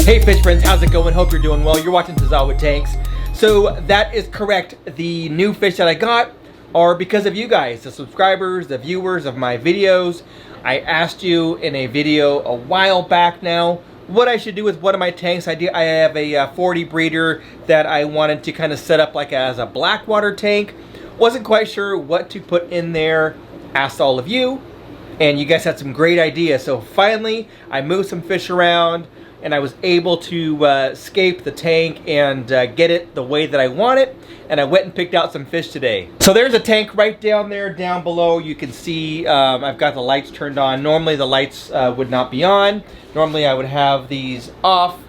Hey fish friends, how's it going? Hope you're doing well. You're watching Tazawa Tanks. So that is correct. The new fish that I got are because of you guys, the subscribers, the viewers of my videos. I asked you in a video a while back now what I should do with one of my tanks. I have a 40 breeder that I wanted to kind of set up like as a blackwater tank. Wasn't quite sure what to put in there. Asked all of you, and you guys had some great ideas. So finally, I moved some fish around, and I was able to scape the tank and get it the way that I want it. And I went and picked out some fish today. So there's a tank right down there, down below. You can see I've got the lights turned on. Normally the lights would not be on. Normally I would have these off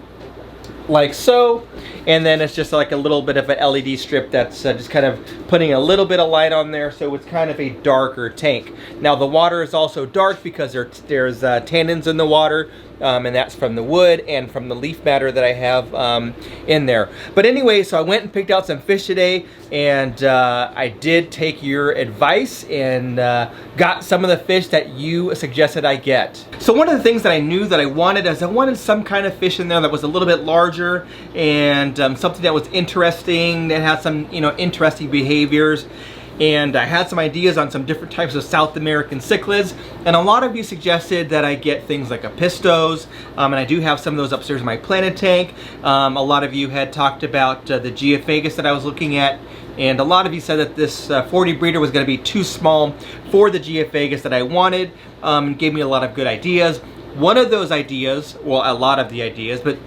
like so. And then it's just like a little bit of an LED strip that's just kind of putting a little bit of light on there, so it's kind of a darker tank. Now the water is also dark because there's tannins in the water, and that's from the wood and from the leaf matter that I have in there. But anyway, so I went and picked out some fish today, and I did take your advice and got some of the fish that you suggested I get. So one of the things that I knew that I wanted is I wanted some kind of fish in there that was a little bit larger and something that was interesting, that had some, you know, interesting behaviors. And I had some ideas on some different types of South American cichlids, and a lot of you suggested that I get things like apistos, and I do have some of those upstairs in my planted tank. A lot of you had talked about the geophagus that I was looking at, and a lot of you said that this 40 breeder was going to be too small for the geophagus that I wanted, and gave me a lot of good ideas. One of those ideas, well, a lot of the ideas, but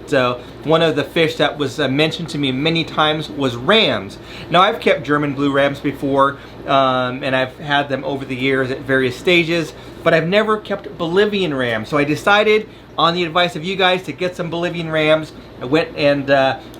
one of the fish that was mentioned to me many times was rams. Now, I've kept German blue rams before, and I've had them over the years at various stages, but I've never kept Bolivian rams. So I decided, on the advice of you guys, to get some Bolivian rams. I went and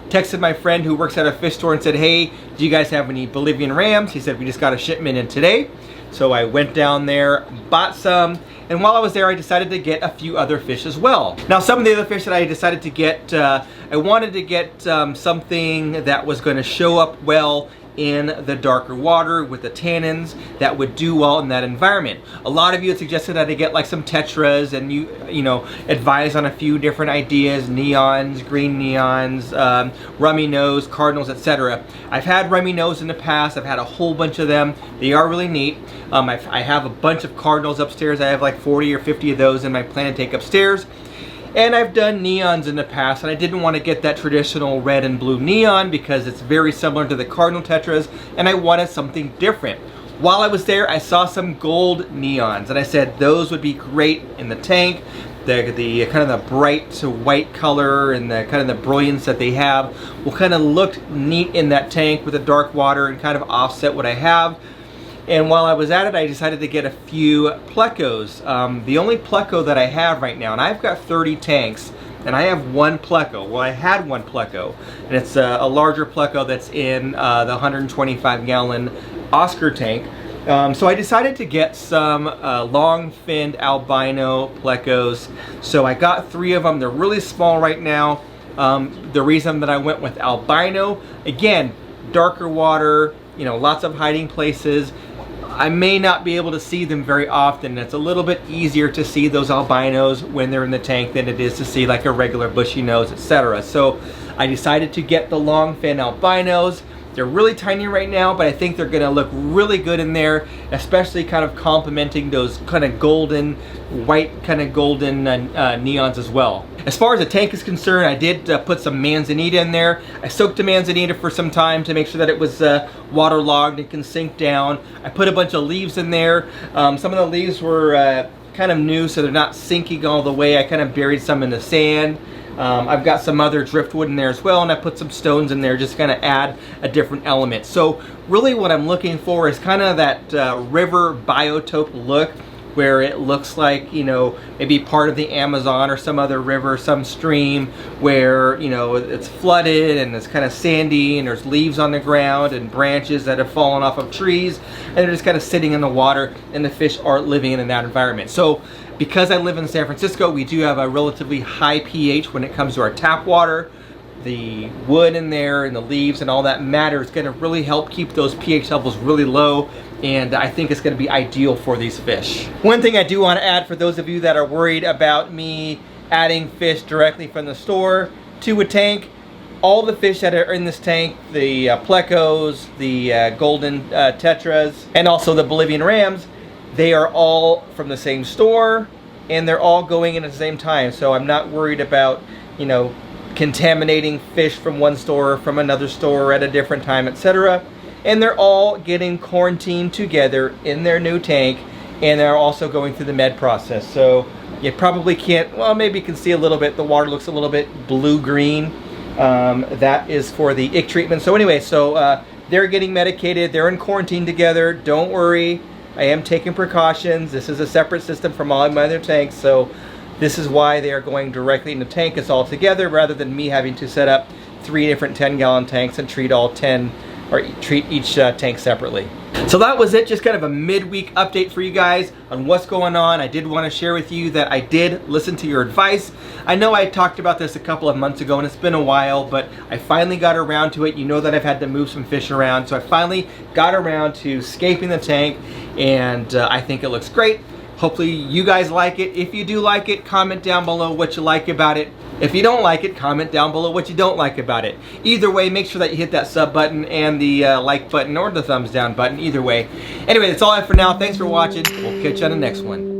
texted my friend who works at a fish store and said, hey, do you guys have any Bolivian rams? He said, we just got a shipment in today. So I went down there, bought some, and while I was there, I decided to get a few other fish as well. Now, some of the other fish that I decided to get, I wanted to get something that was going to show up well in the darker water with the tannins that would do well in that environment. A lot of you had suggested that I get like some tetras, and you know, advise on a few different ideas: neons, green neons, rummy nose, cardinals, etc. I've had rummy nose in the past. I've had a whole bunch of them. They are really neat. I have a bunch of cardinals upstairs. I have like 40 or 50 of those in my planted tank upstairs. And I've done neons in the past, and I didn't want to get that traditional red and blue neon because it's very similar to the cardinal tetras, and I wanted something different. While I was there, I saw some gold neons, and I said those would be great in the tank. The kind of the bright white color and the kind of the brilliance that they have will kind of look neat in that tank with the dark water and kind of offset what I have. And while I was at it, I decided to get a few plecos. The only pleco that I have right now, and I've got 30 tanks, and I have one pleco. Well, I had one pleco, and it's a larger pleco that's in the 125-gallon Oscar tank. So I decided to get some long-finned albino plecos. So I got 3 of them. They're really small right now. The reason that I went with albino, again, darker water, you know, lots of hiding places. I may not be able to see them very often. It's a little bit easier to see those albinos when they're in the tank than it is to see like a regular bushy nose, etc. So I decided to get the long fin albinos. They're really tiny right now, but I think they're gonna look really good in there, especially kind of complementing those kind of golden, white kind of golden neons as well. As far as the tank is concerned, I did put some manzanita in there. I soaked the manzanita for some time to make sure that it was waterlogged and can sink down. I put a bunch of leaves in there. Some of the leaves were kind of new, so they're not sinking all the way. I kind of buried some in the sand. I've got some other driftwood in there as well, and I put some stones in there just to kind of add a different element. So really what I'm looking for is kind of that river biotope look, where it looks like, you know, maybe part of the Amazon or some other river, some stream where, you know, it's flooded and it's kind of sandy and there's leaves on the ground and branches that have fallen off of trees, and they're just kind of sitting in the water, and the fish are living in that environment. So because I live in San Francisco, we do have a relatively high pH when it comes to our tap water. The wood in there and the leaves and all that matter is going to really help keep those pH levels really low, and I think it's going to be ideal for these fish. One thing I do want to add for those of you that are worried about me adding fish directly from the store, to a tank, all the fish that are in this tank, the plecos, the golden tetras, and also the Bolivian rams, they are all from the same store, and they're all going in at the same time. So I'm not worried about, you know, contaminating fish from one store, from another store at a different time, etc. And they're all getting quarantined together in their new tank, and they're also going through the med process. So you probably can't, well, maybe you can see a little bit, the water looks a little bit blue-green. That is for the ick treatment. So anyway, so they're getting medicated, they're in quarantine together. Don't worry, I am taking precautions. This is a separate system from all my other tanks, so this is why they are going directly in the tank. It's all together rather than me having to set up 3 different 10-gallon tanks and treat all 10, or treat each tank separately. So that was it, just kind of a midweek update for you guys on what's going on. I did want to share with you that I did listen to your advice. I know I talked about this a couple of months ago and it's been a while, but I finally got around to it. You know that I've had to move some fish around, so I finally got around to scaping the tank, and I think it looks great. Hopefully you guys like it. If you do like it, comment down below what you like about it. If you don't like it, comment down below what you don't like about it. Either way, make sure that you hit that sub button and the like button or the thumbs down button, either way. Anyway, that's all I have for now. Thanks for watching. We'll catch you on the next one.